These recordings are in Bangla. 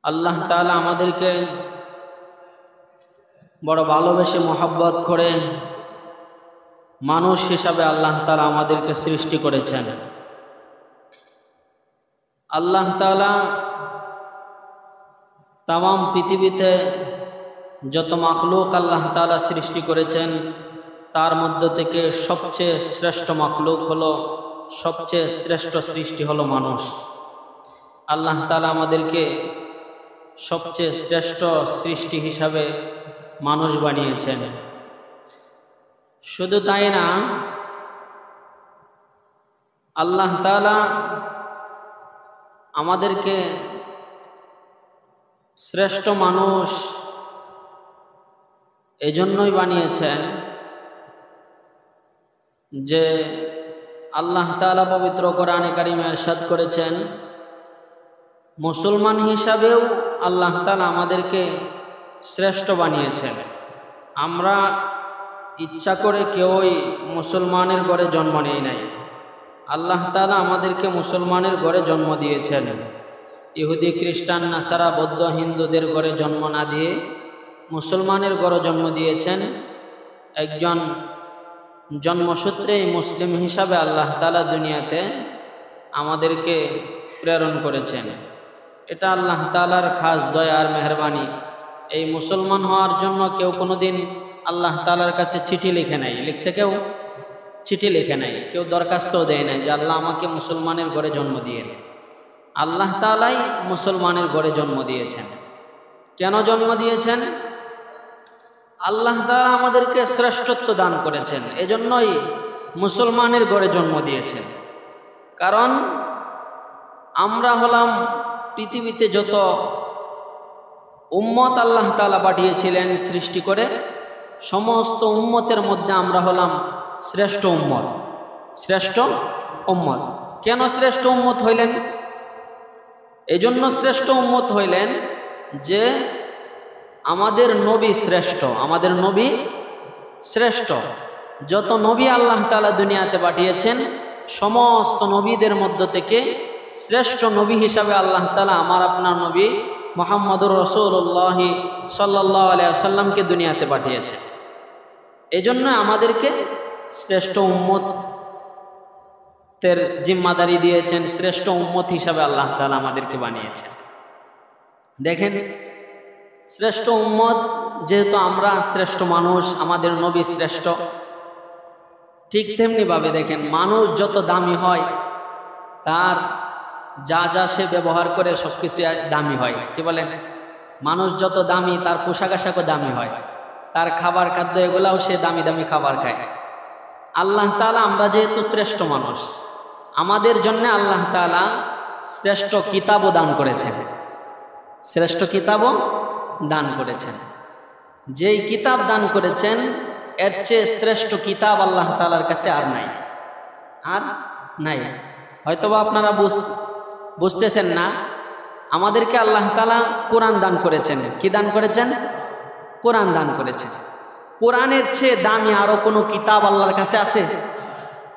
আল্লাহ তাআলা আমাদেরকে বড় ভালোবেসে মহব্বত করে মানুষ হিসাবে আল্লাহ তাআলা আমাদেরকে সৃষ্টি করেছেন। আল্লাহ তাআলা তামাম পৃথিবীতে যত মাখলুক আল্লাহ তাআলা সৃষ্টি করেছেন তার মধ্য থেকে সবচেয়ে শ্রেষ্ঠ মাখলুক হলো, সবচেয়ে শ্রেষ্ঠ সৃষ্টি হলো মানুষ। আল্লাহ তাআলা আমাদেরকে সবচেয়ে শ্রেষ্ঠ সৃষ্টি হিসাবে মানুষ বানিয়েছেন। শুধু তাই না, আল্লাহ তাআলা আমাদেরকে শ্রেষ্ঠ মানুষ এজন্যই বানিয়েছেন যে আল্লাহ তাআলা পবিত্র কোরআনে কারিমে ইরশাদ করেছেন, মুসলমান হিসাবেও আল্লাহ তাআলা আমাদেরকে শ্রেষ্ঠ বানিয়েছেন। আমরা ইচ্ছা করে কেউই মুসলমানের ঘরে জন্ম নেই নাই। আল্লাহ তাআলা আমাদেরকে মুসলমানের ঘরে জন্ম দিয়েছেন। ইহুদি, খ্রিস্টান, নাসারা, বৌদ্ধ, হিন্দুদের ঘরে জন্ম না দিয়ে মুসলমানের ঘরে জন্ম দিয়েছেন। একজন জন্মসূত্রেই মুসলিম হিসাবে আল্লাহ তাআলা দুনিয়াতে আমাদেরকে প্রেরণ করেছেন। এটা আল্লাহ তাআলার খাস দয়া আর মেহেরবানি। এই মুসলমান হওয়ার জন্য কেউ কোনোদিন আল্লাহ তাআলার কাছে চিঠি লিখে নাই। লিখছে কেউ? চিঠি লিখে নাই। কেউ দরখাস্তও দেয় নাই যে আল্লাহ আমাকে মুসলমানের ঘরে জন্ম দিয়েন। আল্লাহ তাআলাই মুসলমানের ঘরে জন্ম দিয়েছেন। কেন জন্ম দিয়েছেন? আল্লাহ তাআলা আমাদেরকে শ্রেষ্ঠত্ব দান করেছেন, এজন্যই মুসলমানের ঘরে জন্ম দিয়েছেন। কারণ আমরা হলাম পৃথিবীতে যত উম্মত আল্লাহ তাআলা পাঠিয়েছিলেন সৃষ্টি করে, সমস্ত উম্মতের মধ্যে আমরা হলাম শ্রেষ্ঠ উম্মত। শ্রেষ্ঠ উম্মত কেন শ্রেষ্ঠ উম্মত হইলেন? এজন্য শ্রেষ্ঠ উম্মত হইলেন যে আমাদের নবী শ্রেষ্ঠ। আমাদের নবী শ্রেষ্ঠ। যত নবী আল্লাহ তাআলা দুনিয়াতে পাঠিয়েছেন সমস্ত নবীদের মধ্য থেকে শ্রেষ্ঠ নবী হিসাবে আল্লাহ তাআলা আমার আপনার নবী মুহাম্মদুর রাসূলুল্লাহ সাল্লাল্লাহু আলাইহি ওয়াসাল্লামকে দুনিয়াতে পাঠিয়েছেন। এজন্য আমাদেরকে শ্রেষ্ঠ উম্মতের জিম্মাদারি দিয়েছেন। শ্রেষ্ঠ উম্মত হিসাবে আল্লাহ তাআলা আমাদেরকে বানিয়েছেন। দেখেন, শ্রেষ্ঠ উম্মত যেহেতু আমরা শ্রেষ্ঠ মানুষ, আমাদের নবী শ্রেষ্ঠ, ঠিক তেমনিভাবে দেখেন মানুষ যত দামি হয় তার যা যা সে ব্যবহার করে সব কিছু দামি হয়। কি বলেন? মানুষ যত দামি তার পোশাক আশাকও দামি হয়, তার খাবার খাদ্য এগুলাও সে দামি দামি খাবার খায়। আল্লাহ তাআলা আমরা যেহেতু শ্রেষ্ঠ মানুষ, আমাদের জন্য আল্লাহ তাআলা শ্রেষ্ঠ কিতাবও দান করেছেন। শ্রেষ্ঠ কিতাবও দান করেছেন। যেই কিতাব দান করেছেন এর চেয়ে শ্রেষ্ঠ কিতাব আল্লাহ তাআলার কাছে আর নাই। আর নাই। হয়তোবা আপনারা বুঝতেছেন না, আমাদেরকে আল্লাহ তাআলা কোরআন দান করেছেন। কি দান করেছেন? কোরআন দান করেছেন। কোরআনের চেয়ে দামি আরো কোনো কিতাব আল্লাহর কাছে আছে?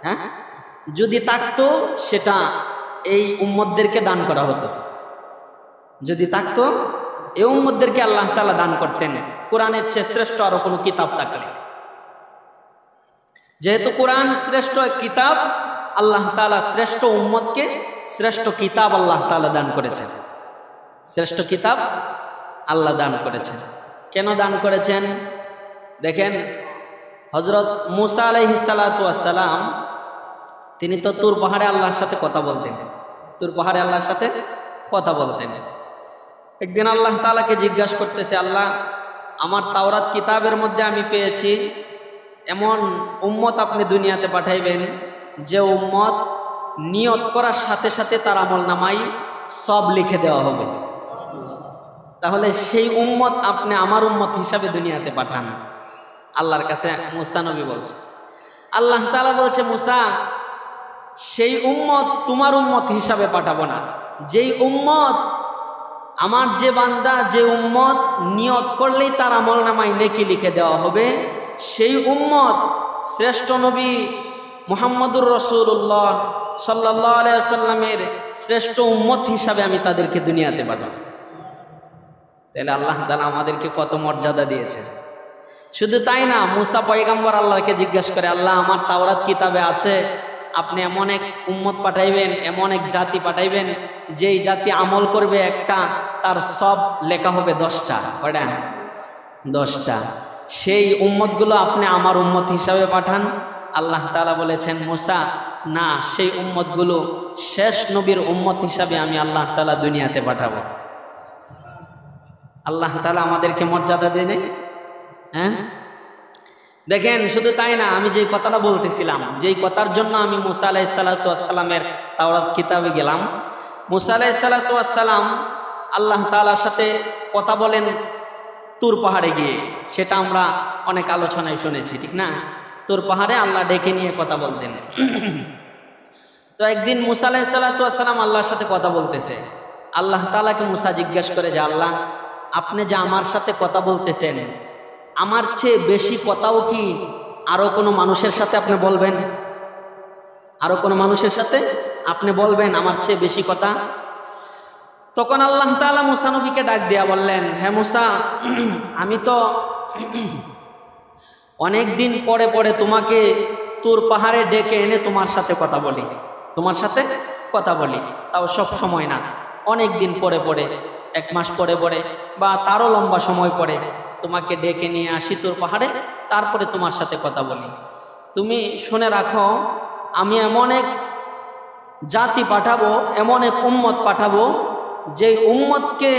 হ্যাঁ, যদি থাকতো সেটা এই উম্মতদেরকে দান করা হতো। যদি থাকতো এই উম্মতদেরকে আল্লাহ তাআলা দান করতেন কোরআনের চেয়ে শ্রেষ্ঠ আরো কোনো কিতাব থাকলে। যেহেতু কোরআন শ্রেষ্ঠ কিতাব, আল্লাহ তাআলা শ্রেষ্ঠ উম্মতকে শ্রেষ্ঠ কিতাব আল্লাহ তাআলা দান করেছেন। শ্রেষ্ঠ কিতাব আল্লাহ দান করেছেন। কেন দান করেছেন? দেখেন, হযরত মূসা আলাইহিস সালাতু ওয়াস সালাম তিনি তো তুর পাহাড়ে আল্লাহর সাথে কথা বলতেন। তুর পাহাড়ে আল্লাহর সাথে কথা বলতেন। একদিন আল্লাহ তাআলাকে জিজ্ঞাসা করতেছে, আল্লাহ, আমার তাওরাত কিতাবের মধ্যে আমি পেয়েছি এমন উম্মত আপনি দুনিয়াতে পাঠাইবেন যে উম্মত নিয়ত করার সাথে সাথে তার আমলনামায় সব লিখে দেওয়া হবে। তাহলে সেই উম্মত আপনি আমার উম্মত হিসাবে দুনিয়াতে পাঠান। আল্লাহর কাছে মূসা নবী বলছে। আল্লাহ তাআলা বলছে, মূসা, সেই উম্মত তোমার উম্মত হিসাবে পাঠাবো না। যেই উম্মত আমার, যে বান্দা, যে উম্মত নিয়ত করলেই তার আমলনামায় নেকি লিখে দেওয়া হবে, সেই উম্মত শ্রেষ্ঠ নবী মুহাম্মদুর রাসূলুল্লাহ সাল্লাল্লাহু আলাইহি ওয়াসাল্লামের শ্রেষ্ঠ উম্মত হিসাবে আমি তাদেরকে দুনিয়াতে পাঠাবো। তাহলে আল্লাহ তাআলা আমাদেরকে কত মর্যাদা দিয়েছে। শুধু তাই না, মুসা পয়গম্বর আল্লাহকে জিজ্ঞেস করে, আল্লাহ আমার তাওরাত কিতাবে আছে আপনি এমন এক উম্মত পাঠাইবেন, এমন এক জাতি পাঠাইবেন যেই জাতি আমল করবে একটা, তার সব লেখা হবে 10টা। কয়টা? 10টা। সেই উম্মতগুলো আপনি আমার উম্মত হিসাবে পাঠান। আল্লাহ তাআলা বলেছেন, মুসা না, সেই উম্মতগুলো শেষ নবীর উম্মত হিসাবে আমি আল্লাহ তাআলা দুনিয়াতে পাঠাবো। আল্লাহ তাআলা আমাদেরকে মর্যাদা দেন। হ্যাঁ, দেখেন, শুধু তাই না, আমি যেই কথাটা বলতেছিলাম, যেই কথার জন্য আমি মুসা আলাইহিসসালাতু ওয়াসসালামের তাওরাত কিতাবে গেলাম, মুসা আলাইহিসসালাতু ওয়াসসালাম আল্লাহ তাআলার সাথে কথা বলেন তুর পাহাড়ে গিয়ে, সেটা আমরা অনেক আলোচনায় শুনেছি, ঠিক না? তুর পাহাড়ে আল্লাহ ডেকে নিয়ে কথা বলতেন। তো একদিন মুসা আলাইহিসসালাতু ওয়াসসালাম আল্লাহর সাথে কথা বলতেছে। আল্লাহ তাআলাকে মুসা জিজ্ঞেস করে যে, আল্লাহ আপনি যে আমার সাথে কথা বলতেছেন, আমার চেয়ে বেশি কথাও কি আরো কোনো মানুষের সাথে আপনি বলবেন? আরো কোনো মানুষের সাথে আপনি বলবেন আমার চেয়ে বেশি কথা? তখন আল্লাহ তাআলা মুসা নবীকে ডাক দিয়া বললেন, হ্যাঁ মুসা, আমি তো অনেক দিন পরে পরে তোমাকে তুর পাহাড়ে ডেকে এনে তোমার সাথে কথা বলি, তোমার সাথে কথা বলি, তাও সব সময় না, অনেক দিন পরে পরে, 1 মাস পরে পরে বা তারও লম্বা সময় পরে তোমাকে ডেকে নিয়ে আসি তুর পাহাড়ে, তারপরে তোমার সাথে কথা বলি। তুমি শুনে রাখো, আমি এমন এক জাতি পাঠাবো, এমন এক উম্মত পাঠাবো, যেই উম্মতকে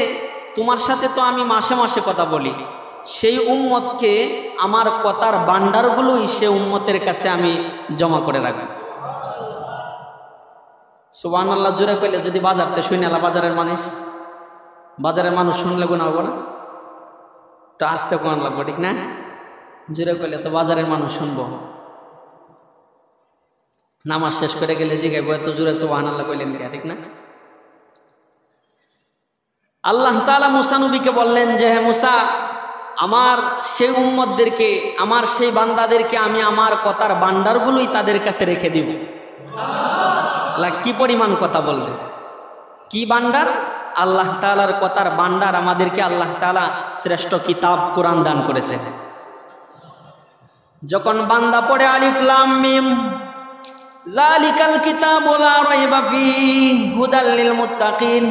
তোমার সাথে তো আমি মাসে মাসে কথা বলি, সেই উম্মতকে আমার কথার ভান্ডারগুলোই সে উম্মতের কাছে আমি জমা করে রাখবো। সুবহানাল্লাহ জোরে কইলে যদি বাজারতে শুনে আলা, বাজারের মানুষ শুনলে গুনাহ হবে না? তো আস্তে কোন লাগবো, ঠিক না? জোরে কইলে তো বাজারের মানুষ শুনবো। নামাজ শেষ করে গেলে জিগাইবো এত জোরে সুবহানাল্লাহ কইলেন কে, ঠিক না? আল্লাহ তাআলা মুসা নবীকে বললেন যে, হে মুসা, আমার সেই উম্মতদেরকে, আমার সেই বান্দাদেরকে আমি আমার কথার ভান্ডারগুলোই তাদের কাছে রেখে দিব। আল্লাহ কি পরিমাণ কথা বলবে, কি ভান্ডার? আল্লাহ তাআলার কথার ভান্ডার। আমাদেরকে আল্লাহ তাআলা শ্রেষ্ঠ কিতাব কোরআন দান করেছে। যখন বান্দা পড়ে আলিফ লাম মিম যালিকাল কিতাবু লা রাইবা ফীহি হুদাল লিল মুত্তাকিন,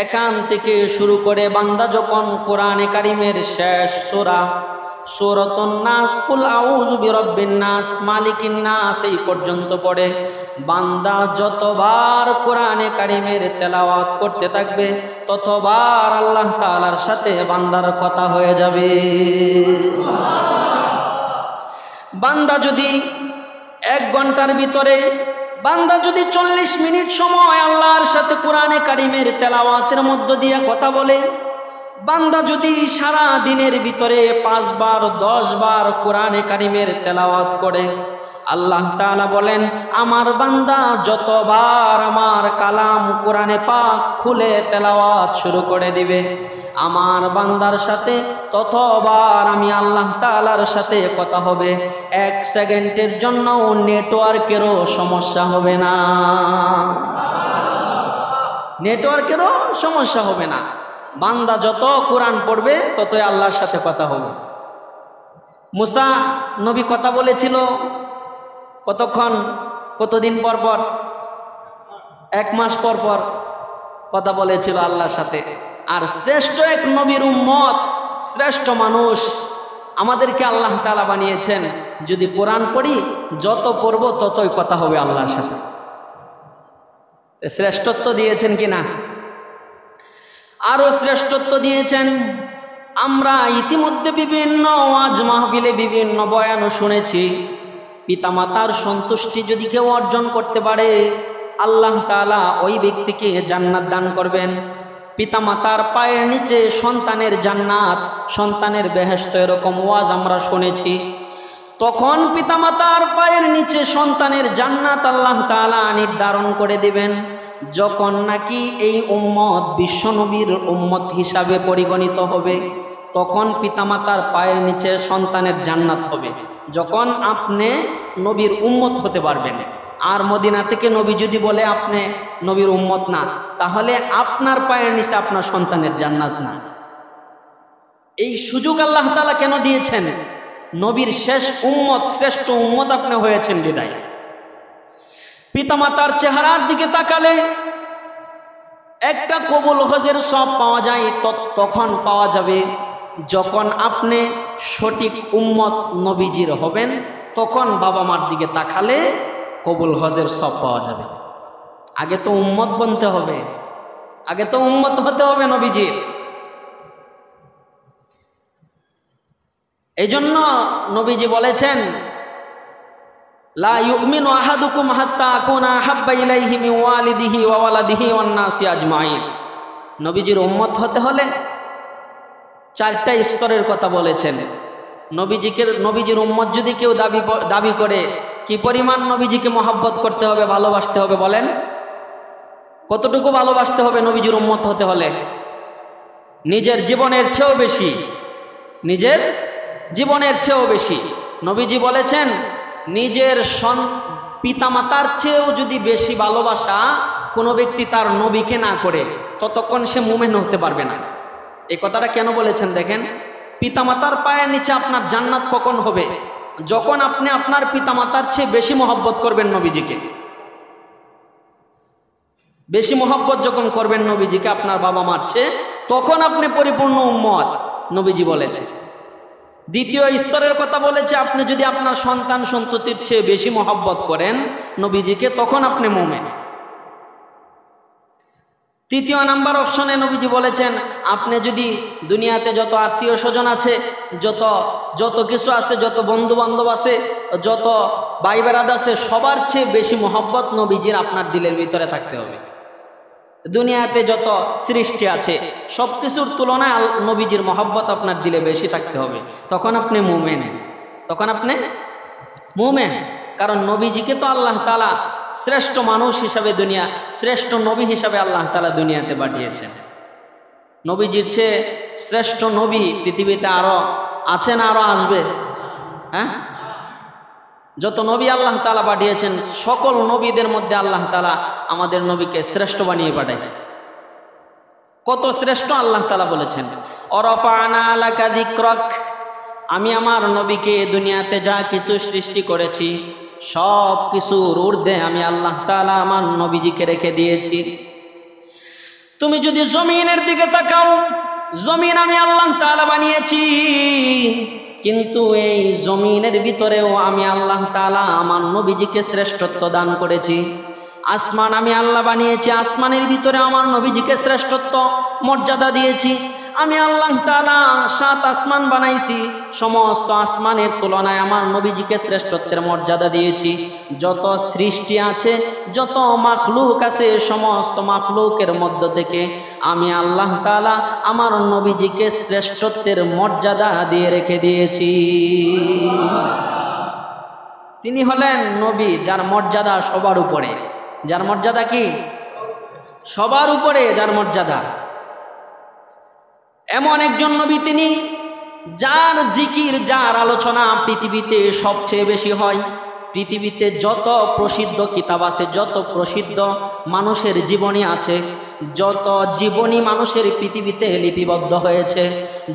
এখান থেকে শুরু করে বান্দা যখন কোরআনে কারিমের শেষ সূরা সূরাতুন নাস, কুল আউযু বিরাব্বিন নাস মালিকিন নাস, এই পর্যন্ত পড়ে বান্দা যতবার কোরআনে কারিমের তেলাওয়াত করতে থাকবে, ততবার আল্লাহ তাআলার সাথে বান্দার কথা হয়ে যাবে। বান্দা যদি 1 ঘন্টার ভিতরে, বান্দা যদি 40 মিনিট সময় আল্লাহর সাথে কোরআনে কারিমের তেলাওয়াতের মধ্য দিয়ে কথা বলে, বান্দা যদি সারা দিনের ভিতরে 5 বার 10 বার কোরআনে কারিমের তেলাওয়াত করে, আল্লাহ তাআলা বলেন আমার বান্দা যতবার আমার কালাম কোরআনে পাক খুলে তেলাওয়াত শুরু করে দিবে, আমার বান্দার সাথে ততবার আমি আল্লাহ তাআলার সাথে কথা হবে। 1 সেকেন্ডের জন্য নেটওয়ার্কেরও সমস্যা হবে না, নেটওয়ার্কেরও সমস্যা হবে না। বান্দা যত কোরআন পড়বে ততই আল্লাহর সাথে কথা হবে। মুসা নবী কথা বলেছিল কতক্ষণ, কতদিন পর পর? 1 মাস পর পর কথা বলেছিল আল্লাহর সাথে। আর শ্রেষ্ঠ এক নবীর উম্মত, শ্রেষ্ঠ মানুষ আমাদেরকে আল্লাহ তাআলা বানিয়েছেন। যদি কোরআন পড়ি, যত পড়ব ততই কথা হবে আল্লাহর সাথে। শ্রেষ্ঠত্ব দিয়েছেন কিনা? আরো শ্রেষ্ঠত্ব দিয়েছেন। আমরা ইতিমধ্যে বিভিন্ন ওয়াজ মাহফিলে বিভিন্ন বয়ানও শুনেছি, পিতামাতার সন্তুষ্টি যদি কেউ অর্জন করতে পারে, আল্লাহ তাআলা ওই ব্যক্তিকে জান্নাত দান করবেন। পিতামাতার পায়ের নিচে সন্তানের জান্নাত, সন্তানের বেহেশত, এরকম ওয়াজ আমরা শুনেছি। তখন পিতামাতার পায়ের নিচে সন্তানের জান্নাত আল্লাহ তাআলা নির্ধারণ করে দিবেন যখন নাকি এই উম্মত বিশ্বনবীর উম্মত হিসাবে পরিগণিত হবে। তখন পিতামাতার পায়ের নিচে সন্তানের জান্নাত হবে যখন আপনি নবীর উম্মত হতে পারবেন। আর মদিনা থেকে নবী যদি বলে আপনি নবীর উম্মত না, তাহলে আপনার পায়ের নিচে আপনার সন্তানের জান্নাত না। এই সুযোগ আল্লাহ তাআলা কেন দিয়েছেন? নবীর শেষ উম্মত, শ্রেষ্ঠ উম্মত আপনি হয়েছেন বিদায়। পিতামাতার চেহারার দিকে তাকালে একটা কবুল হজের সব পাওয়া যায়, তখন পাওয়া যাবে যখন আপনি সঠিক উম্মত নবীজির হবেন, তখন বাবা মার দিকে তাকালে কবুল হজের সব পাওয়া যাবে। আগে তো উম্মত বনতে হবে, আগে তো উম্মত হতে হবে নবীজির। এই জন্য নবীজি বলেছেন, লা ইউমিনু আহাদুকুম হাত্তা আকুনা আহাব্বা ইলাইহি মিন ওয়ালিদিহি ওয়া ওয়ালাদিহি ওয়ান নাসি আজমাইন। নবীজির উম্মত হতে হলে চারটা স্তরের কথা বলেছেন। নবীজির উম্মত যদি কেউ দাবি করে, কি পরিমাণ নবীজিকে মহব্বত করতে হবে, ভালোবাসতে হবে বলেন? কতটুকু ভালোবাসতে হবে নবীজির উম্মত হতে হলে? নিজের জীবনের চেয়েও বেশি, নিজের জীবনের চেয়েও বেশি। নবীজি বলেছেন, নিজের পিতামাতার চেয়েও যদি বেশি ভালোবাসা কোনো ব্যক্তি তার নবীকে না করে, ততক্ষণ সে মুমিন হতে পারবে না। এই কথাটা কেন বলেছেন দেখেন, পিতামাতার পায়ের নিচে আপনার জান্নাত কখন হবে? যখন আপনি আপনার পিতামাতার চেয়ে বেশি মহব্বত করবেন নবীজিকে। বেশি মহব্বত যখন করবেন নবীজিকে আপনার বাবা মার চেয়ে, তখন আপনি পরিপূর্ণ উম্মত, নবীজি বলেছে। দ্বিতীয় স্তরের কথা বলেছে, আপনি যদি আপনার সন্তান সন্ততির চেয়ে বেশি মহব্বত করেন নবীজিকে, তখন আপনি মুমিন। তৃতীয় নাম্বার অপশনে নবীজি বলেছেন, আপনি যদি দুনিয়াতে যত আত্মীয় স্বজন আছে, যত কিছু আছে, যত বন্ধু বান্ধব আছে, যত ভাই বেরাদ আছে, সবার চেয়ে বেশি মহব্বত নবীজির আপনার দিলের ভিতরে থাকতে হবে। দুনিয়াতে যত সৃষ্টি আছে সব কিছুর তুলনায় নবীজির মহব্বত আপনার দিলে বেশি থাকতে হবে, তখন আপনি মুমিন, তখন আপনি মুমিন। কারণ নবীজিকে তো আল্লাহ তাআলা শ্রেষ্ঠ মানুষ হিসাবে, শ্রেষ্ঠ নবী হিসাবে আল্লাহ তাআলা দুনিয়াতে পাঠিয়েছেন। নবীজির চেয়ে শ্রেষ্ঠ নবী পৃথিবীতে আরো আছে না আরো আসবে? হ্যাঁ, যত নবী আল্লাহ তাআলা পাঠিয়েছেন, সকল নবীদের মধ্যে আল্লাহ তাআলা আমাদের নবীকে শ্রেষ্ঠ বানিয়ে পাঠাইছে। কত শ্রেষ্ঠ আল্লাহ তাআলা বলেছেন, অরফানা লাকা যিকরাক, আমি আমার নবীকে দুনিয়াতে যা কিছু সৃষ্টি করেছি সব কিছুর ঊর্ধ্বে আমি আল্লাহ তাআলা আমার নবীজিকে রেখে দিয়েছি। তুমি যদি জমিনের দিকে তাকাও, জমিন আমি আল্লাহ তাআলা বানিয়েছি, কিন্তু এই জমিনের ভিতরেও আমি আল্লাহ তাআলা আমার নবীজিকে শ্রেষ্ঠত্ব দান করেছি। আসমান আমি আল্লাহ বানিয়েছি, আসমানের ভিতরে আমার নবীজিকে শ্রেষ্ঠত্ব মর্যাদা দিয়েছি। আমি আল্লাহ তাআলা 7 আসমান বানাইছি, সমস্ত আসমানের তুলনায় আমার নবীজিকে শ্রেষ্ঠত্বের মর্যাদা দিয়েছি। যত সৃষ্টি আছে, যত মাখলুক আছে, সমস্ত মাখলুকের মধ্য থেকে আমি আল্লাহ তাআলা আমার নবীজিকে শ্রেষ্ঠত্বের মর্যাদা দিয়ে রেখে দিয়েছি। তিনি হলেন নবী যার মর্যাদা সবার উপরে, যার মর্যাদা কি সবার উপরে, যার মর্যাদা। এমন একজন নবী তিনি, যার জিকির, যার আলোচনা পৃথিবীতে সবচেয়ে বেশি হয়। পৃথিবীতে যত প্রসিদ্ধ কিতাব আছে, যত প্রসিদ্ধ মানুষের জীবনী আছে, যত জীবনী মানুষের পৃথিবীতে লিপিবদ্ধ হয়েছে,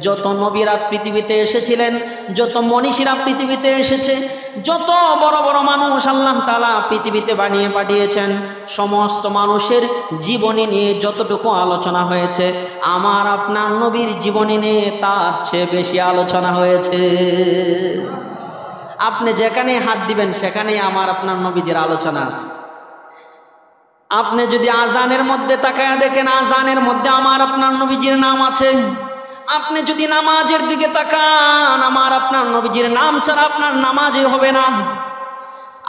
যত নবীরা পৃথিবীতে এসেছিলেন, যত মনীষীরা পৃথিবীতে এসেছে, যত বড় বড় মানুষ আল্লাহ তাআলা পৃথিবীতে বানিয়ে পাঠিয়েছেন, সমস্ত মানুষের জীবনী নিয়ে যতটুকু আলোচনা হয়েছে, আমার আপনার নবীর জীবনী নিয়ে তার চেয়ে বেশি আলোচনা হয়েছে। আপনি যেখানে হাত দিবেন সেখানেই আমার আপনার নবীজির আলোচনা আছে। আপনি যদি আজানের মধ্যে তাকায়া দেখেন, আজানের মধ্যে আমার আপনার নবীজির নাম আছে। আপনি যদি নামাজের দিকে তাকান, আমার আপনার নবীজির নাম ছাড়া আপনার নামাজই হবে না।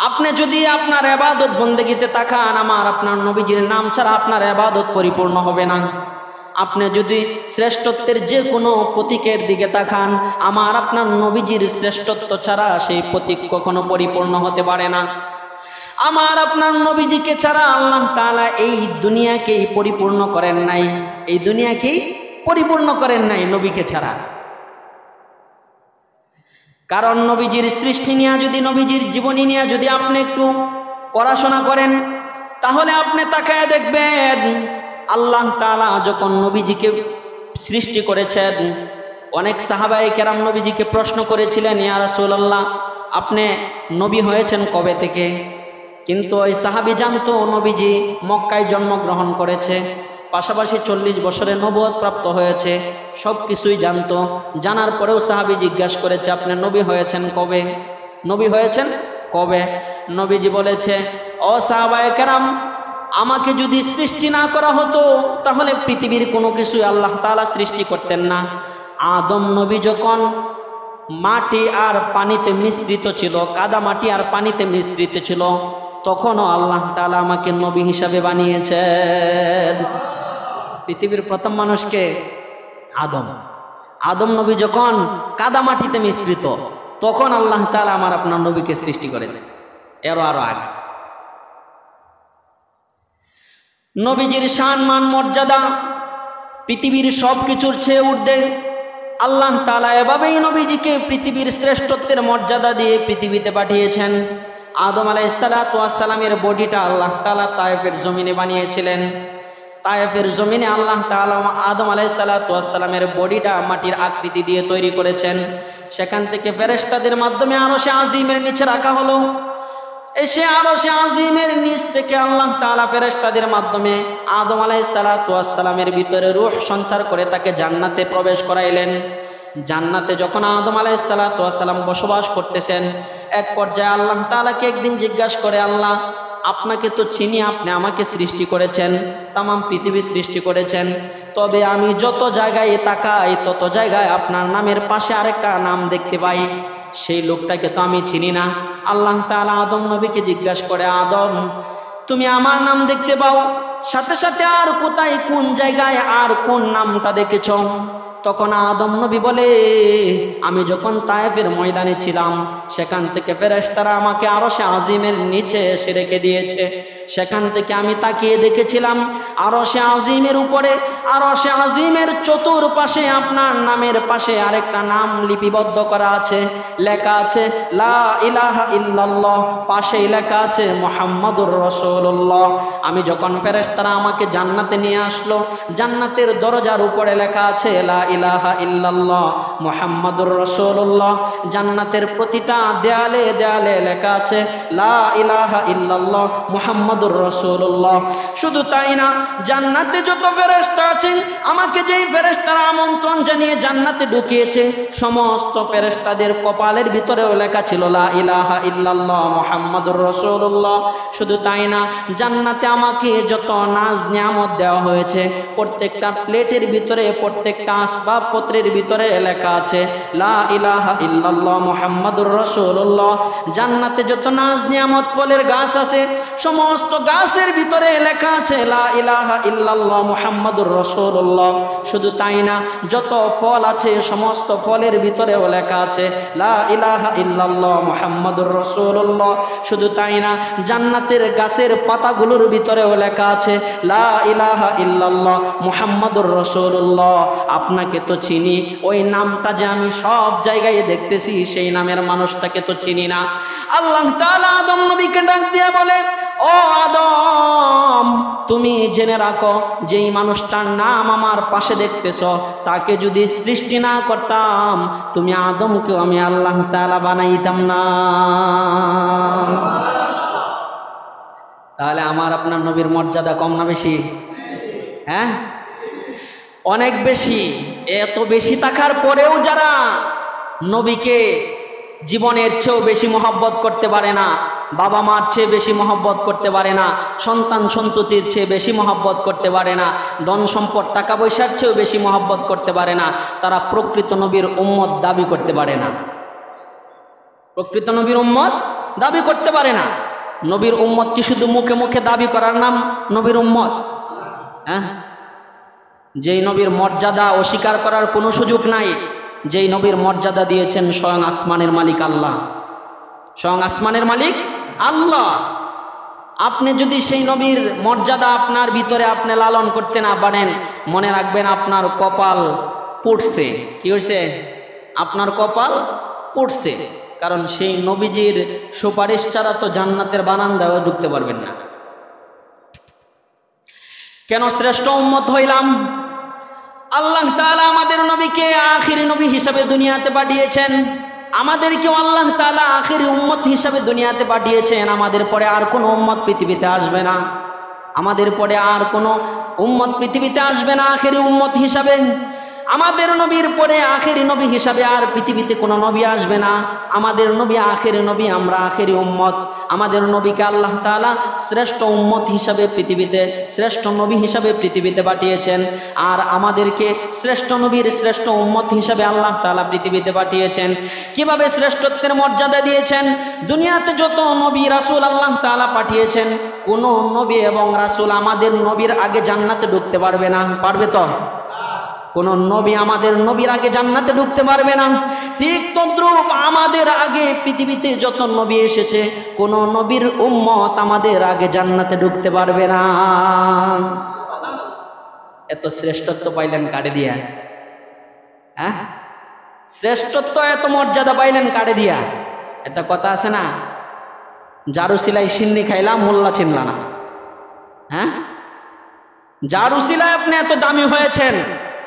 আপনি যদি আপনার ইবাদত বন্দেগীতে তাকান, আমার আপনার নবীজির নাম ছাড়া আপনার ইবাদত পরিপূর্ণ হবে না। আপনি যদি শ্রেষ্ঠত্বের যে কোনো প্রতীকের দিকে তাকান, আমার আপনার নবীজির শ্রেষ্ঠত্ব ছাড়া সেই প্রতীক কখনো পরিপূর্ণ হতে পারে না। আমার আপনার নবীজিকে ছাড়া আল্লাহ তাআলা এই দুনিয়াকেই পরিপূর্ণ করেন নাই, এই দুনিয়াকেই পরিপূর্ণ করেন নাই নবীকে ছাড়া। কারণ নবীজির সৃষ্টি নিয়ে যদি, নবীজির জীবনী নিয়ে যদি আপনি একটু পড়াশোনা করেন, তাহলে আপনি তাকায় দেখবেন আল্লাহ তাআলা যখন নবীজিকে সৃষ্টি করেছেন, অনেক সাহাবায়ে কেরাম নবীজিকে প্রশ্ন করেছিলেন, ইয়া রাসূলুল্লাহ আপনি নবী হয়েছেন কবে থেকে? কিন্তু ওই সাহাবী জানতো নবীজি মক্কায় জন্মগ্রহণ করেছে, পাশাপাশি 40 বছরে নবুয়ত প্রাপ্ত হয়েছে, সব কিছুই জানতো। জানার পরেও সাহাবী জিজ্ঞাসা করেছে, আপনি নবী হয়েছেন কবে? নবী হয়েছেন কবে? নবীজি বলেছে, ও সাহাবায়ে কেরাম, আমাকে যদি সৃষ্টি না করা হতো তাহলে পৃথিবীর কোনো কিছুই আল্লাহ তাআলা সৃষ্টি করতেন না। আদম নবী যখন মাটি আর পানিতে মিশ্রিত ছিল, কাদা মাটি আর পানিতে মিশ্রিত ছিল, তখনও আল্লাহ তাআলা আমাকে নবী হিসাবে বানিয়েছেন। পৃথিবীর প্রথম মানুষকে আদম। আদম নবী যখন কাদা মাটিতে মিশ্রিত, তখন আল্লাহ তাআলা আমার আপনার নবীকে সৃষ্টি করেছেন, আরো আগে। নবীজির শান মান মর্যাদা পৃথিবীর সব কিছুর চেয়ে ঊর্ধ্বে। আল্লাহ তাআলা এভাবেই নবীজিকে পৃথিবীর শ্রেষ্ঠত্বের মর্যাদা দিয়ে পৃথিবীতে পাঠিয়েছেন। আদম আলাইহিসসালাতু ওয়াসসালামের বডিটা আল্লাহ তাআলা তায়েফের জমিনে বানিয়েছিলেন। তায়েফের জমিনে আল্লাহ তাআলা আদম আলাইহিসসালাতু ওয়াসসালামের বডিটা মাটির আকৃতি দিয়ে তৈরি করেছেন। সেখান থেকে ফেরেশতাদের মাধ্যমে আরশে আজিমের নিচে রাখা হলো। এসে আরশে আজিমের নিচ থেকে আল্লাহ তাআলা ফেরেশতাদের মাধ্যমে আদম আলাইহিসসালাতু ওয়াসসালামের ভিতরে রূহ সঞ্চার করে তাকে জান্নাতে প্রবেশ করাইলেন। জান্নাতে যখন আদম আলাইহিসসালাতু ওয়াসসালাম বসবাস করতেছেন, এক পর্যায়ে আল্লাহ তাআলাকে একদিন জিজ্ঞাসা করে, আল্লাহ আপনাকে তো চিনি, আপনি আমাকে সৃষ্টি করেছেন, তাম পৃথিবী সৃষ্টি করেছেন, তবে আমি যত জায়গায় তাকাই তত জায়গায় আপনার নামের পাশে আরেকটা নাম দেখতে পাই, সেই লোকটাকে তো আমি চিনি না। আল্লাহ তাআলা আদম নবীকে জিজ্ঞাসা করে, আদম তুমি আমার নাম দেখতে পাও, সাথে সাথে আর কোথায়, কোন জায়গায় আর কোন নামটা দেখেছ? তখন আদম নবী বলে, আমি যখন তায়েফের ময়দানে ছিলাম, সেখান থেকে ফেরেশতারা আমাকে আরশে আজিমের নিচে এসে রেখে দিয়েছে। সেখান থেকে আমি তাকিয়ে দেখেছিলাম আরশে আজিমের উপরে, আরশে আজিমের চতুর্পাশে আপনার নামের পাশে আরেকটা নাম লিপিবদ্ধ করা আছে, লেখা আছে লা ইলাহা ইল্লাল্লাহ, পাশেই লেখা আছে মুহাম্মাদুর রাসূলুল্লাহ। আমি যখন ফেরেশতারা আমাকে জান্নাতে নিয়ে আসলো, জান্নাতের দরজার উপরে লেখা আছে লা ইলাহা ইল্লাল্লাহ মুহাম্মাদুর রাসূলুল্লাহ। জান্নাতের প্রতিটা দেয়ালে দেয়ালে লেখা আছে লা ইলাহা ইল্লাল্লাহ মুহাম্মাদুর রাসূলুল্লাহ। শুধু তাই না, জান্নাতে যত ফেরেশতা আছে, আমাকে যেই ফেরেশতারা আমন্ত্রণ জানিয়ে জান্নাতে ঢুকিয়েছে, সমস্ত ফেরেশতাদের কপালের ভিতরেও লেখা ছিল লা ইলাহা ইল্লাল্লাহ মুহাম্মাদুর রাসূলুল্লাহ। শুধু তাই না, জান্নাতে আমাকে যত নাজ নিয়ামত দেওয়া হয়েছে, প্রত্যেকটা প্লেটের ভিতরে, প্রত্যেকটা আসবাবপত্রের ভিতরে লেখা আছে লা ইলাহা ইল্লাল্লাহ মুহাম্মাদুর রাসূলুল্লাহ। জান্নাতে যত নাজ নিয়ামত ফলের গাছ আছে, সমস্ত গাছের ভিতরে লেখা আছে লা ইলাহা ইল্লাল্লাহ মুহাম্মাদুর রাসূলুল্লাহ। শুধু তাই না, যত ফল আছে সমস্ত ফলের ভিতরেও লেখা আছে লা ইলাহা ইল্লাল্লাহ মুহাম্মাদুর রাসূলুল্লাহ। শুধু তাই না, জান্নাতের গাছের পাতাগুলোর ভিতরেও লেখা আছে লা ইলাহা ইল্লাল্লাহ মুহাম্মাদুর রাসূলুল্লাহ। আপনাকে তো চিনি, ওই নামটা যে আমি সব জায়গায় দেখতেছি, সেই নামের মানুষটাকে তো চিনি না। আল্লাহ তাআলা আদম নবীকে ডাক দিয়ে বলে, ও আদম তুমি জেনে রাখো, যেই মানুষটার নাম আমার পাশে দেখতেছ, তাকে যদি সৃষ্টি না করতাম, তুমি আদমকেও আমি আল্লাহ তাআলা বানাইতাম না। তাহলে আমার আপনার নবীর মর্যাদা কম না বেশি? হ্যাঁ, অনেক বেশি। এত বেশি থাকার পরেও যারা নবীকে জীবনের চেয়েও বেশি মহব্বত করতে পারে না, বাবা মার চেয়ে বেশি মহব্বত করতে পারে না, সন্তান সন্ততির চেয়ে বেশি মহব্বত করতে পারে না, ধন সম্পদ টাকা পয়সার চেয়েও বেশি মহব্বত করতে পারে না, তারা প্রকৃত নবীর উম্মত দাবি করতে পারে না। প্রকৃত নবীর উম্মত দাবি করতে পারে না। নবীর উম্মত কি শুধু মুখে মুখে দাবি করার নাম নবীর উম্মত? হ্যাঁ, যেই নবীর মর্যাদা অস্বীকার করার কোনো সুযোগ নাই, যেই নবীর মর্যাদা দিয়েছেন স্বয়ং আসমানের মালিক আল্লাহ, স্বয়ং আসমানের মালিক আল্লাহ। আপনি যদি সেই নবীর মর্যাদা আপনার ভিতরে আপনি লালন করতে না পারেন, মনে রাখবেন আপনার কপাল পুড়ছে। কি হয়েছে? আপনার কপাল পুড়ছে। কারণ সেই নবীজির সুপারিশ ছাড়া তো জান্নাতের বারান্দায় ঢুকতে পারবেন না। কেন শ্রেষ্ঠ উম্মত হইলাম? আল্লাহ তাআলা আমাদের নবীকে আখিরি নবী হিসাবে দুনিয়াতে পাঠিয়েছেন, আমাদেরকেও আল্লাহ তাআলা আখিরি উম্মত হিসাবে দুনিয়াতে পাঠিয়েছেন। আমাদের পরে আর কোনো উম্মত পৃথিবীতে আসবে না, আমাদের পরে আর কোনো উম্মত পৃথিবীতে আসবে না আখিরি উম্মত হিসাবে। আমাদের নবীর পরে আখেরি নবী হিসাবে আর পৃথিবীতে কোনো নবী আসবে না। আমাদের নবী আখেরি নবী, আমরা আখেরি উম্মত। আমাদের নবীকে আল্লাহ তাআলা শ্রেষ্ঠ উম্মত হিসাবে পৃথিবীতে, শ্রেষ্ঠ নবী হিসাবে পৃথিবীতে পাঠিয়েছেন। আর আমাদেরকে শ্রেষ্ঠ নবীর শ্রেষ্ঠ উম্মত হিসাবে আল্লাহ তাআলা পৃথিবীতে পাঠিয়েছেন। কিভাবে শ্রেষ্ঠত্বের মর্যাদা দিয়েছেন? দুনিয়াতে যত নবী রাসূল আল্লাহ তাআলা পাঠিয়েছেন, কোনো নবী এবং রাসূল আমাদের নবীর আগে জান্নাতে ঢুকতে পারবে না। পারবে তো? কোন নবী আমাদের নবীর আগে জান্নাতে ঢুকতে পারবে না। ঠিক তদ্রূপ আমাদের আগে পৃথিবীতে যত নবী এসেছে, কোন নবীর উম্মত আমাদের আগে জান্নাতে ঢুকতে পারবে না। এত শ্রেষ্ঠত্ব পাইলেন কারে দিয়া? হ্যাঁ, শ্রেষ্ঠত্ব এত মর্যাদা পাইলেন কারে দিয়া? একটা কথা আছে না, যার উসিলায় সিন্নি খাইলাম মোল্লা চিনলা না। হ্যাঁ, যার উসিলায় আপনি এত দামি হয়েছেন,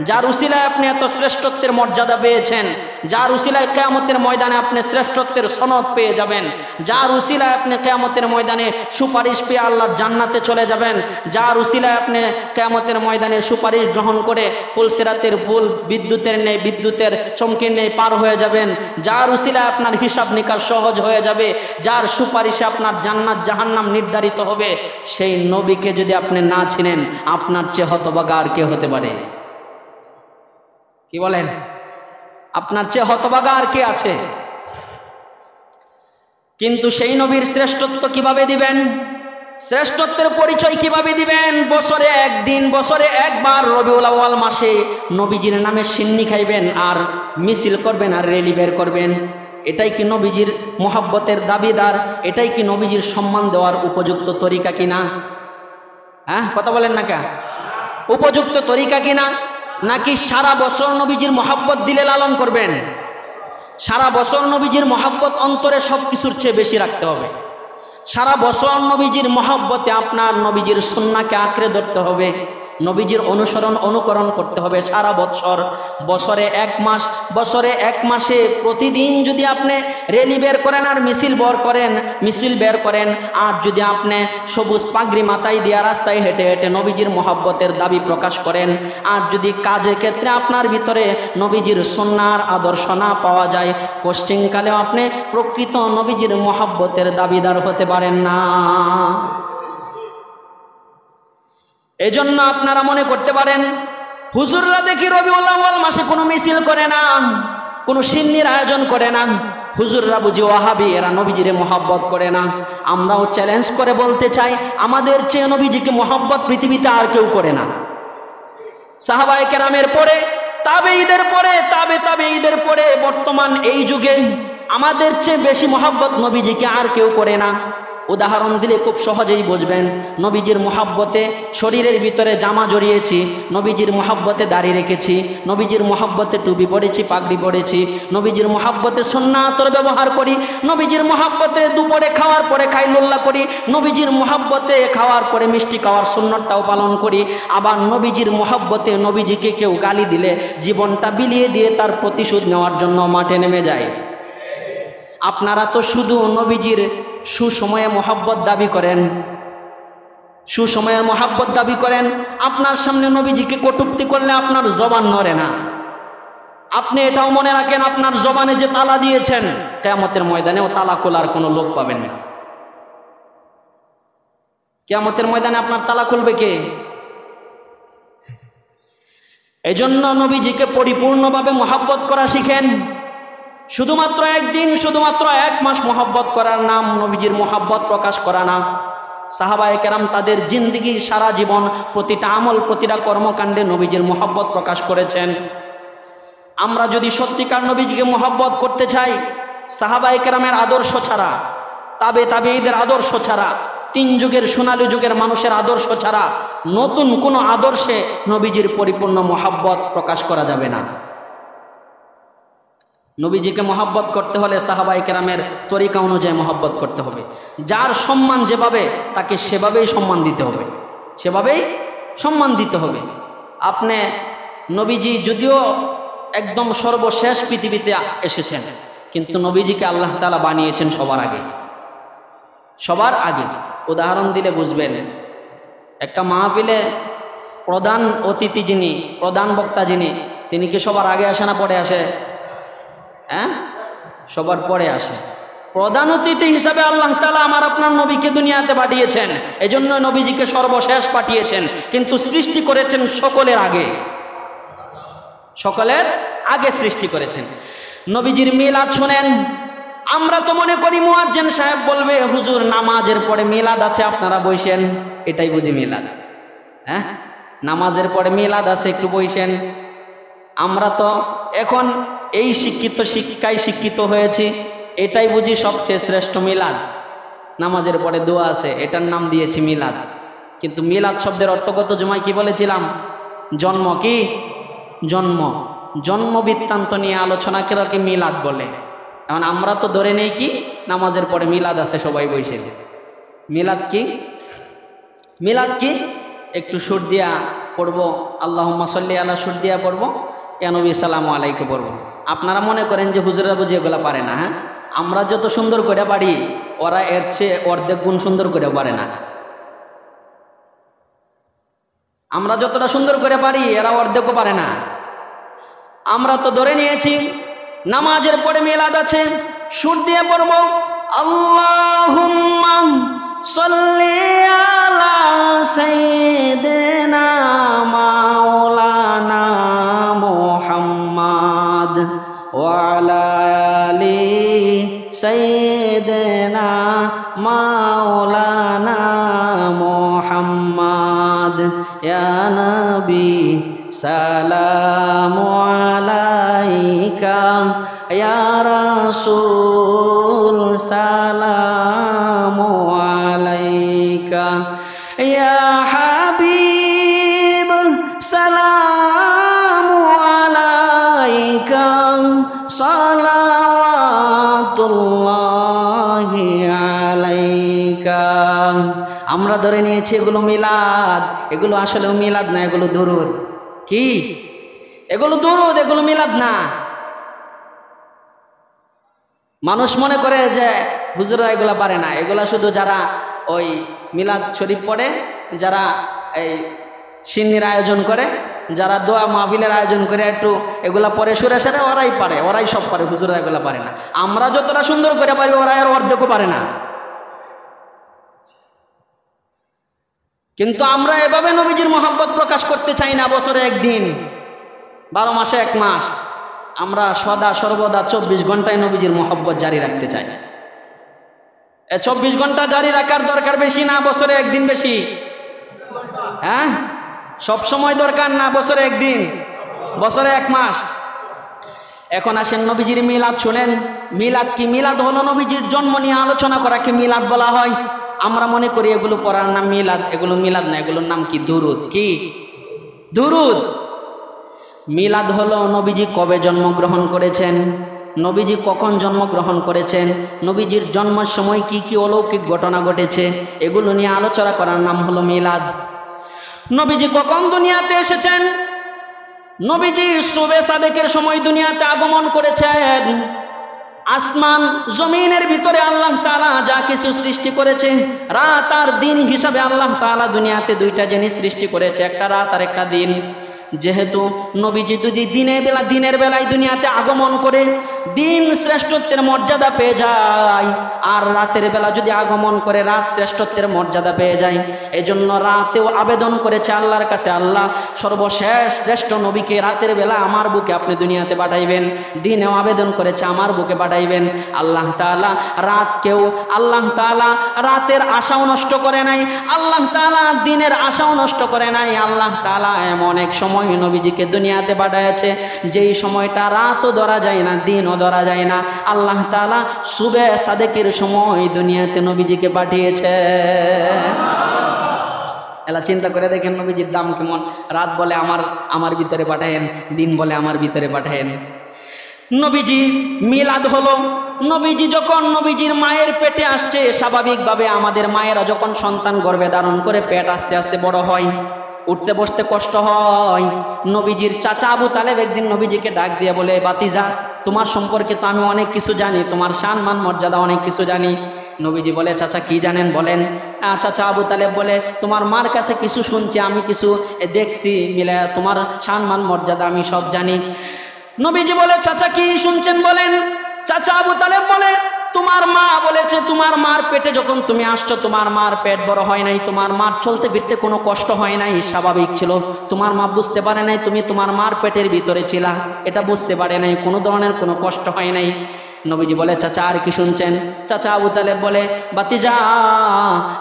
যার উসিলায় আপনি এত শ্রেষ্ঠত্বের মর্যাদা পেয়েছেন, যার উসিলায় কিয়ামতের ময়দানে আপনি শ্রেষ্ঠত্বের সনদ পেয়ে যাবেন, যার উসিলায় আপনি কিয়ামতের ময়দানে সুপারিশ পেয়ে আল্লাহর জান্নাতে চলে যাবেন, যার উসিলায় আপনি কিয়ামতের ময়দানে সুপারিশ গ্রহণ করে ফুলসিরাতের ফুল বিদ্যুতের নেই, বিদ্যুতের চমকির নেই পার হয়ে যাবেন, যার উসিলায় আপনার হিসাব নিকাশ সহজ হয়ে যাবে, যার সুপারিশে আপনার জান্নাত জাহান্নাম নির্ধারিত হবে, সেই নবীকে যদি আপনি না চিনেন, আপনার চেয়ে হতভাগা আর কে হতে পারে? কি বলেন? আপনার চেয়ে হতভাগা আর কে আছে? কিন্তু সেই নবীর শ্রেষ্ঠত্ব কিভাবে দিবেন? শ্রেষ্ঠত্বের পরিচয় কিভাবে দিবেন? বছরে একদিন, বছরে একবার রবিউল আউয়াল মাসে নবীজির নামে সিন্নি খাইবেন আর মিছিল করবেন আর র্যালি বের করবেন। এটাই কি নবীজির মোহাব্বতের দাবিদার? এটাই কি নবীজির সম্মান দেওয়ার উপযুক্ত তরিকা কিনা? হ্যাঁ, কথা বলেন না কে? উপযুক্ত তরিকা কিনা? নাকি সারা বছর নবীজির মহাব্বত দিলে লালন করবেন? সারা বছর নবীজির মহাব্বত অন্তরে সব কিছুর চেয়ে বেশি রাখতে হবে। সারা বছর নবীজির মহাব্বতে আপনার নবীজির সুন্নাহকে আঁকড়ে ধরতে হবে, নবীজির অনুসরণ অনুকরণ করতে হবে সারা বছর। বছরে এক মাস, বছরে এক মাসে প্রতিদিন যদি আপনি র্যালি বের করেন আর মিছিল বের করেন, আর যদি আপনি সবুজ পাগড়ি মাথায় দিয়া রাস্তায় হেঁটে হেঁটে নবীজির মহাব্বতের দাবি প্রকাশ করেন, আর যদি কাজের ক্ষেত্রে আপনার ভিতরে নবীজির সুন্নাহর আদর্শ না পাওয়া যায়, পশ্চিমকালেও আপনি প্রকৃত নবীজির মহাব্বতের দাবিদার হতে পারেন না। এজন্য আপনারা মনে করতে পারেন হুজুররা দেখি রবিউল আউয়াল মাসে কোনো মিছিল করে না, কোনো সিন্নির আয়োজন করে না, হুজুররা বুঝি ওয়াহাবি, এরা নবীজিরে মহব্বত করে না। আমরাও চ্যালেঞ্জ করে বলতে চাই, আমাদের চেয়ে নবীজিকে মহব্বত পৃথিবীতে আর কেউ করে না। সাহাবায়ে কেরামের পরে, তাবেঈদের পরে, তাবেঈদের পরে বর্তমান এই যুগে আমাদের চেয়ে বেশি মহব্বত নবীজিকে আর কেউ করে না। উদাহরণ দিলে খুব সহজেই বুঝবেন। নবীজির মহাব্বতে শরীরের ভিতরে জামা জড়িয়েছি, নবীজির মহাব্বতে দাড়ি রেখেছি, নবীজির মহাব্বতে টুপি পরেছি, পাগড়ি পরেছি, নবীজির মহাব্বতে সুন্নাহ আতর ব্যবহার করি, নবীজির মহাব্বতে দুপুরে খাওয়ার পরে খাইলুল্লাহ করি, নবীজির মহাব্বতে খাওয়ার পরে মিষ্টি খাওয়ার সুন্নতটাও পালন করি। আবার নবীজির মহাব্বতে নবীজিকে কেউ গালি দিলে জীবনটা বিলিয়ে দিয়ে তার প্রতিশোধ নেওয়ার জন্য মাঠে নেমে যায়। আপনারা তো শুধু নবীজির সুসময়ে মহাব্বত দাবি করেন, সুসময়ে মহাব্বত দাবি করেন। আপনার সামনে নবীজিকে কটূক্তি করলে আপনার জবান নড়ে না। আপনি এটাও মনে রাখেন, আপনার জবানে যে তালা দিয়েছেন, কিয়ামতের ময়দানেও তালা খোলার কোনো লোক পাবেন না। কিয়ামতের ময়দানে আপনার তালা খুলবে কে? এজন্য নবীজিকে পরিপূর্ণভাবে মহাব্বত করা শিখেন। শুধুমাত্র একদিন, শুধুমাত্র এক মাস মহব্বত করার নাম নবীজির মহব্বত প্রকাশ করা না। সাহাবায়ে কেরাম তাদের জিন্দেগির সারা জীবন প্রতিটা আমল, প্রতিটা কর্মকাণ্ডে নবীজির মহব্বত প্রকাশ করেছেন। আমরা যদি সত্যিকার নবীজিকে মহব্বত করতে চাই, সাহাবায়ে কেরামের আদর্শ ছাড়া, তাবেঈদের আদর্শ ছাড়া, তিন যুগের সোনালী যুগের মানুষের আদর্শ ছাড়া নতুন কোনো আদর্শে নবীজির পরিপূর্ণ মহব্বত প্রকাশ করা যাবে না। নবীজিকে মহব্বত করতে হলে সাহাবায়ে কেরামের তরিকা অনুযায়ী মহব্বত করতে হবে। যার সম্মান যেভাবে, তাকে সেভাবেই সম্মান দিতে হবে, সেভাবেই সম্মান দিতে হবে। আপনি নবীজি যদিও একদম সর্বশেষ পৃথিবীতে এসেছেন, কিন্তু নবীজিকে আল্লাহ তাআলা বানিয়েছেন সবার আগে, সবার আগে। উদাহরণ দিলে বুঝবেন, একটা মাহফিলে প্রধান অতিথি যিনি, প্রধান বক্তা যিনি, তিনি কি সবার আগে আসে না পরে আসে? হ্যাঁ, সবার পরে আসে। প্রধান অতিথি হিসাবে আল্লাহ তাআলা আমার আপনার নবীকে দুনিয়াতে পাঠিয়েছেন, এজন্য নবীজিকে সর্বশেষ পাঠিয়েছেন, কিন্তু সৃষ্টি করেছেন সকলের আগে, সকলের আগে সৃষ্টি করেছেন। নবীজির মিলাদ শুনেন, আমরা তো মনে করি মুয়াজ্জিন সাহেব বলবে হুজুর নামাজের পরে মিলাদ আছে, আপনারা বইসেন, এটাই বুঝি মিলাদ। হ্যাঁ, নামাজের পরে মিলাদ আছে, একটু বইসেন। আমরা তো এখন এই শিক্ষায় শিক্ষিত হয়েছি, এটাই বুঝি সবচেয়ে শ্রেষ্ঠ মিলাদ। নামাজের পরে দোয়া আছে, এটার নাম দিয়েছি মিলাদ। কিন্তু মিলাদ শব্দের অর্থ গত জুমায় কি বলেছিলাম? জন্ম। কি জন্ম? জন্ম বৃত্তান্ত নিয়ে আলোচনা কি মিলাদ বলে। এখন আমরা তো ধরে নেই কি নামাজের পরে মিলাদ আছে, সবাই বসে। মিলাদ কি? মিলাদ কি? একটু সুর দিয়া পড়বো, আল্লাহুম্মা সাল্লি আলা, সুর দিয়া পড়বো, ইয়া নবী সালামু আলাইকে পড়বো। আপনারা মনে করেন যে হুজুরা বুঝি এগুলো পারে না। হ্যাঁ, আমরা যত সুন্দর করে পারি, ওরা এর চেয়ে অর্ধেক গুণ সুন্দর করে পারে না। আমরা যতটা সুন্দর করে পারি, এরা অর্ধেকও পারে না। আমরা তো ধরে নিয়েছি নামাজের পরে মিলাদ আছে, সুর দিয়ে পড়বো আল্লাহুম্মা সাল্লি আলা সাইয়্যিদিনা মাওলানা মুহাম্মাদ ওয়া আলা আলি সাইয়্যিদিনা মাওলানা মুহাম্মাদ ইয়া নবী সালামু আলাইকা ইয়া রাসূল সালামু আলাইকা ইয়া হাবিব সালামু আলাইকা সালাওয়াতুল্লাহি আলাইকা। আমরা ধরে নিয়েছি এগুলো মিলাদ, এগুলো আসলে মিলাদ না, এগুলো দুরূদ। কি? এগুলো দুরূদ, এগুলো মিলাদ না। মানুষ মনে করে যে হুজুরা এগুলা পারে না, এগুলা শুধু যারা ওই মিলাদ শরীফ পড়ে, যারা এই সিন্নির আয়োজন করে, যারা দোয়া মাহফিলের আয়োজন করে, একটু এগুলা পরে সুরে সেরে ওরাই পারে, ওরাই সব পারে, হুজুরা এগুলা পারে না। আমরা যতটা সুন্দর করে পারি, ওরা আর অর্ধেকও পারে না। কিন্তু আমরা এভাবে নবীজির মহব্বত প্রকাশ করতে চাই না। বছরে একদিন, 12 মাসে 1 মাস, আমরা সদা সর্বদা 24 ঘন্টায় নবীজির মহব্বত জারি রাখতে চাই। 24 ঘন্টা জারি রাখার দরকার বেশি না, বছরে একদিন বেশি? হ্যাঁ, সব সময় দরকার না, বছরে একদিন, বছরে 1 মাস। এখন আসেন নবীজির মিলাদ শুনেন। মিলাদ কি? মিলাদ হলো নবীজির জন্ম নিয়ে আলোচনা করাকে মিলাদ বলা হয়। আমরা মনে করি এগুলো পড়ার নাম মিলাদ, এগুলো মিলাদ না, এগুলোর নাম কি? দুরূদ। কি? দুরূদ। মিলাদ হলো নবীজি কবে জন্মগ্রহণ করেছেন, নবীজি কখন জন্মগ্রহণ করেছেন, নবীজির জন্মের সময় কি কি অলৌকিক ঘটনা ঘটেছে, এগুলো নিয়ে আলোচনা করার নাম হলো মিলাদ। নবীজি কখন দুনিয়াতে এসেছেন? নবীজি শুবে সাদেকের সময় দুনিয়াতে আগমন করেছেন। আসমান জমিনের ভিতরে আল্লাহ তাআলা যা কিছু সৃষ্টি করেছে, রাত আর দিন হিসাবে আল্লাহ তাআলা দুনিয়াতে 2টা জিনিস সৃষ্টি করেছে, একটা রাত আর একটা দিন। যেহেতু নবীজি যদি দিনের বেলায় দুনিয়াতে আগমন করে দিন শ্রেষ্ঠত্বের মর্যাদা পেয়ে যায়, আর রাতের বেলা যদি আগমন করে রাত শ্রেষ্ঠত্বের মর্যাদা পেয়ে যায়, এজন্য রাতেও আবেদন করেছে আল্লাহর কাছে, আল্লাহ সর্বশেষ শ্রেষ্ঠ নবীকে রাতের বেলা আমার বুকে আপনি দুনিয়াতে পাঠাইবেন। দিনেও আবেদন করেছে আমার বুকে পাঠাইবেন। আল্লাহ তাআলা রাতকেও, আল্লাহ তাআলা রাতের আশাও নষ্ট করে নাই, আল্লাহ তাআলা দিনের আশাও নষ্ট করে নাই। আল্লাহ তাআলা এমন এক সময় নবীজিকে দুনিয়াতে পাঠাইছে যেই সময়টা রাতও ধরা যায় না, দিনও ধরা যায় না। আল্লাহ তাআলা শুবে সাদেকের সময় দুনিয়াতে নবীজিকে পাঠিয়েছে। এলা চিন্তা করে দেখেন নবীজির দাম কেমন। রাত বলে আমার ভিতরে পাঠায়েন, দিন বলে আমার ভিতরে পাঠায়েন। নবীজি মিলাদ হলো নবীজি যখন নবীজির মায়ের পেটে আসছে, স্বাভাবিকভাবে আমাদের মায়েরা যখন সন্তান গর্ভে ধারণ করে পেট আস্তে আস্তে বড় হয়, উঠতে বসতে কষ্ট হয়। নবীজির চাচা আবু তালেব একদিন নবীজিকে ডাক দিয়ে বলে, বাতিজা তোমার সম্পর্কে তো আমি অনেক কিছু জানি, তোমার শান মান মর্যাদা অনেক কিছু জানি। নবীজি বলে, চাচা কি জানেন বলেন। চাচা আবু তালেব বলে, তোমার মার কাছে কিছু শুনছি, আমি কিছু দেখছি, মিলে তোমার শান মান মর্যাদা আমি সব জানি। নবীজি বলে, চাচা কি শুনছেন বলেন। চাচা আবু তালেব বলে, তোমার মা বলেছে তোমার মার পেটে যখন তুমি আসছো, তোমার মার পেট বড় হয় নাই, তোমার মার চলতে ফিরতে কোনো কষ্ট হয় নাই, স্বাভাবিক ছিল। তোমার মা বুঝতে পারে নাই তুমি তোমার মার পেটের ভিতরে ছিলা, এটা বুঝতে পারে নাই, কোনো ধরনের কোনো কষ্ট হয় নাই। নবীজি বলে, চাচা আর কি শুনছেন। চাচা আবু তালেব বলে, বাতিজা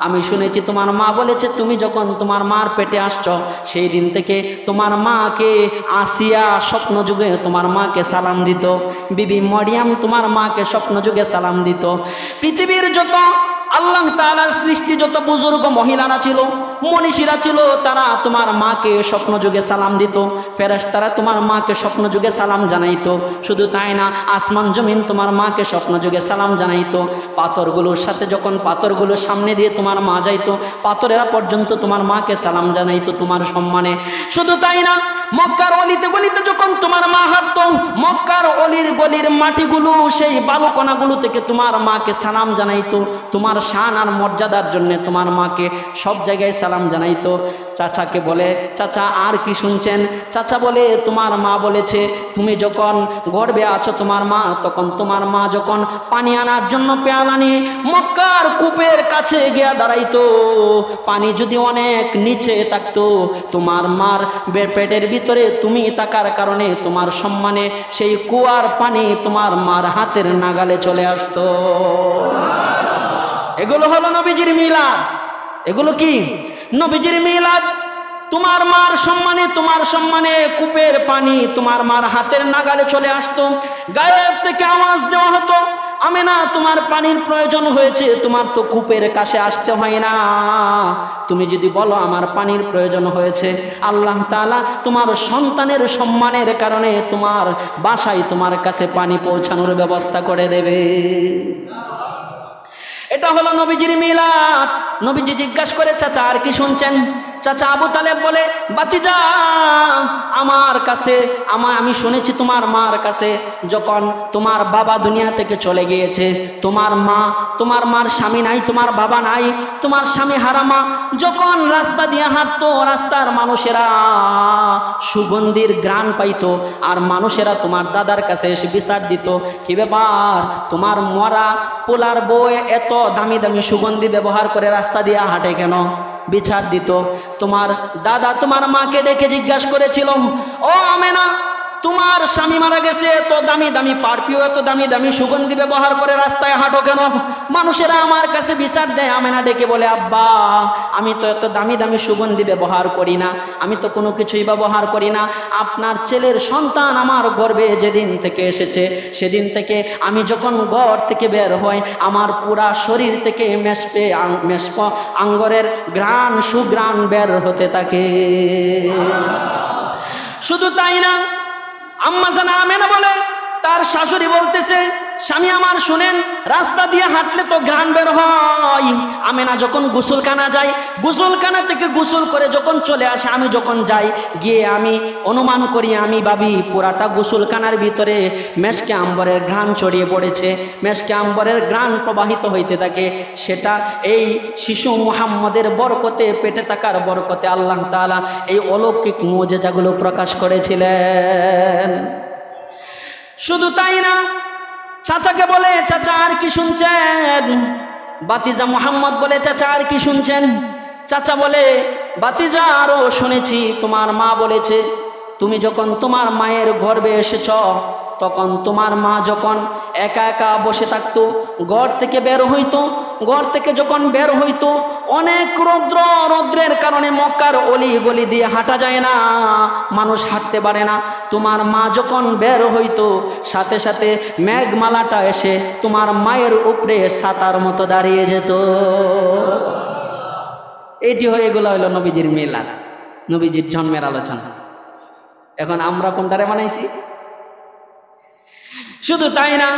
আমি শুনেছি তোমার মা বলেছে তুমি যখন তোমার মার পেটে আসছো সেই দিন থেকে তোমার মাকে আসিয়া স্বপ্ন যুগে তোমার মাকে সালাম দিত, বিবি মরিয়াম তোমার মাকে স্বপ্ন যুগে সালাম দিত। পৃথিবীর যত আল্লাহ তাআলার সৃষ্টি যত বুজুর্গ মহিলারা ছিল, মনীষীরা ছিল, তারা তোমার মাকে স্বপ্ন যুগে সালাম দিত। ফেরেশতারা তোমার মাকে স্বপ্ন যুগে সালাম জানাইতো। শুধু তাই না, আসমান জমিন তোমার মাকে স্বপ্ন যুগে সালাম জানাইতো। পাথরগুলোর সাথে যখন পাথরগুলোর সামনে দিয়ে তোমার মা যাইতো, পাথরেরা পর্যন্ত তোমার মাকে সালাম জানাইতো তোমার সম্মানে। শুধু তাই না, মক্কার অলিতে গলিতে যখন তোমার মা হাঁটতো, মক্কার অলির গলির মাটিগুলো সেই বালুকণাগুলো থেকে তোমার মাকে সালাম জানাইতো। তোমার শান আর মর্যাদার জন্য তোমার মাকে সব জায়গায় সালাম জানাইতো। চাচাকে বলে, চাচা আর কি শুনছেন। চাচা বলে, তোমার মা বলেছে তুমি যখন গর্ভে আছো তোমার মা, তখন তোমার মা যখন পানি আনার জন্য পেয়ালা নিয়ে মক্কার কূপের কাছে গিয়া দাঁড়াইতো, পানি যদি অনেক নিচে থাকতো, তোমার মার পেটের ভিতরে তুমি থাকার কারণে তোমার সম্মানে সেই কুয়ার পানি তোমার মার হাতের নাগালে চলে আসতো। এগুলো হলো নবীজির মিলাদ। এগুলো কি নবীজির মিলাদ। তোমার মার সম্মানে, তোমার সম্মানে কূপের পানি তোমার মার হাতের নাগালে চলে আসতো। গায়েব থেকে আওয়াজ দেওয়া হতো, আমেনা তোমার পানির প্রয়োজন হয়েছে, তোমার তো কূপের কাছে আসতে হয় না। তুমি যদি বলো আমার পানির প্রয়োজন হয়েছে, আল্লাহ তাআলা তোমার সন্তানের সম্মানের কারণে তোমার বাসায় তোমার কাছে পানি পৌঁছানোর ব্যবস্থা করে দেবে। এটা হলো নবীজির মিলাদ। নবীজি জিজ্ঞাসা করে, চাচা আর কি শুনছেন। চাচা আবু তালেব বলে, বাতিজা আমার কাছে আমি শুনেছি তোমার মার কাছে যখন তোমার বাবা দুনিয়া থেকে চলে গিয়েছে, তোমার মার স্বামী নাই, তোমার বাবা নাই, তোমার স্বামী হারামা, যখন রাস্তা দিয়ে হাঁটতো রাস্তার মানুষেরা সুগন্ধির ঘ্রাণ পাইতো, আর মানুষেরা তোমার দাদার কাছে এসে বিচার দিত, কি ব্যাপার তোমার মরা পোলার বউ এত দামি দামি সুগন্ধি ব্যবহার করে রাস্তা দিয়ে হাঁটে কেন, বিচার দিত। তোমার দাদা তোমার মাকে ডেকে জিজ্ঞাসা করেছিল, ও আমেনা তোমার স্বামী মারা গেছে, এত দামি দামি পারফিউম এত দামি দামি সুগন্ধি ব্যবহার করে রাস্তায় হাঁটো কেন। মানুষেরা আমার কাছে বিচার দেয়। আমেনা ডেকে বলে, আব্বা আমি তো এত দামি দামি সুগন্ধি ব্যবহার করি না, আমি তো কোনো কিছুই ব্যবহার করি না। আপনার ছেলের সন্তান আমার গর্ভে যেদিন থেকে এসেছে সেদিন থেকে আমি যখন ঘর থেকে বের হই আমার পুরা শরীর থেকে মেশপ আঙ্গরের ঘ্রাণ সুঘ্রাণ বের হতে থাকে। শুধু তাই না, আম্মা জানা আমেনা বলে, তার শাশুড়ি বলতেছে, স্বামী আমার শুনেন, রাস্তা দিয়ে হাঁটলে তো ঘ্রাণ বের হয়। আমেনা যখন গোসলখানা যায়, গোসলখানা থেকে গোসল করে যখন চলে আসে, আমি যখন যাই গিয়ে আমি অনুমান করি, আমি ভাবি পুরাটা গোসলখানার ভিতরে মেশকে আম্বরের ঘ্রাণ ছড়িয়ে পড়েছে, মেশকে আম্বরের ঘ্রাণ প্রবাহিত হইতে থাকে। সেটা এই শিশু মুহাম্মদের বরকতে, পেটে থাকার বরকতে আল্লাহ তাআলা এই অলৌকিক মুজিজাগুলো প্রকাশ করেছিলেন। শুধু তাই না, চাচাকে বলে, চাচা আর কি শুনছেন। বাতিজা মুহাম্মদ বলে, চাচা আর কি শুনছেন। চাচা বলে, বাতিজা আরো শুনেছি, তোমার মা বলেছে তুমি যখন তোমার মায়ের গর্ভে এসেছ তখন তোমার মা যখন একা একা বসে থাকতো, ঘর থেকে বের হইতো, ঘর থেকে যখন বের হইতো অনেক রৌদ্রের কারণে মক্কার অলি গলি দিয়ে হাঁটা যায় না, মানুষ হাঁটতে পারে না। তোমার মা যখন বের হইতো সাথে সাথে মেঘমালাটা এসে তোমার মায়ের উপরে ছাতার মতো দাঁড়িয়ে যেত। এটি হয়ে গেল হইল নবীজির মিলাদ, নবীজির জন্মের আলোচনা। এখন আমরা কোনটারে বানাইছি। শুধু তাই না,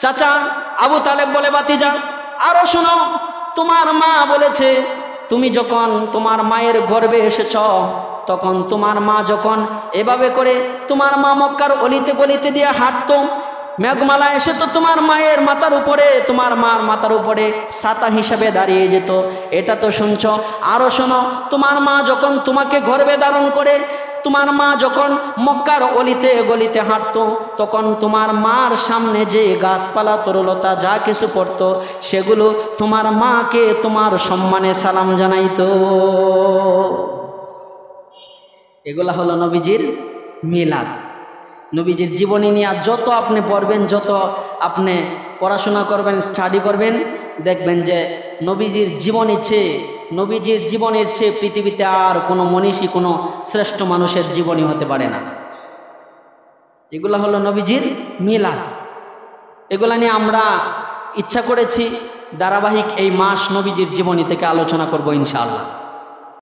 চাচা আবু তালেব বলে, বাতিজা আরো শোনো, তোমার মা বলেছে তুমি যখন তোমার মায়ের গর্ভে এসেছ, তখন তোমার মা যখন এভাবে করে তোমার মা মক্কার অলিতে গলিতে দিয়ে হাঁটতো, মেঘমালা এসে তো তোমার মায়ের মাথার উপরে, তোমার মার মাথার উপরে ছাতা হিসাবে দাঁড়িয়ে যেত। এটা তো শুনছ। আরও শোনো, তোমার মা যখন তোমাকে গর্ভে ধারণ করে, তোমার মা যখন মক্কার অলিতে গলিতে হাঁটতো, তখন তোমার মার সামনে যে গাছপালা তরুলতা যা কিছু পড়তো, সেগুলো তোমার মাকে তোমার সম্মানে সালাম জানাইতো। এগুলা হলো নবীজির মিলাদ। নবীজির জীবনী নিয়ে যত আপনি পড়বেন, যত আপনি পড়াশোনা করবেন, স্টাডি করবেন, দেখবেন যে নবীজির জীবনের চেয়ে পৃথিবীতে আর কোনো মনীষী, কোনো শ্রেষ্ঠ মানুষের জীবনী হতে পারে না। এগুলা হলো নবীজির মিলাদ। এগুলা নিয়ে আমরা ইচ্ছা করেছি ধারাবাহিক এই মাস নবীজির জীবনী থেকে আলোচনা করব ইনশাআল্লাহ।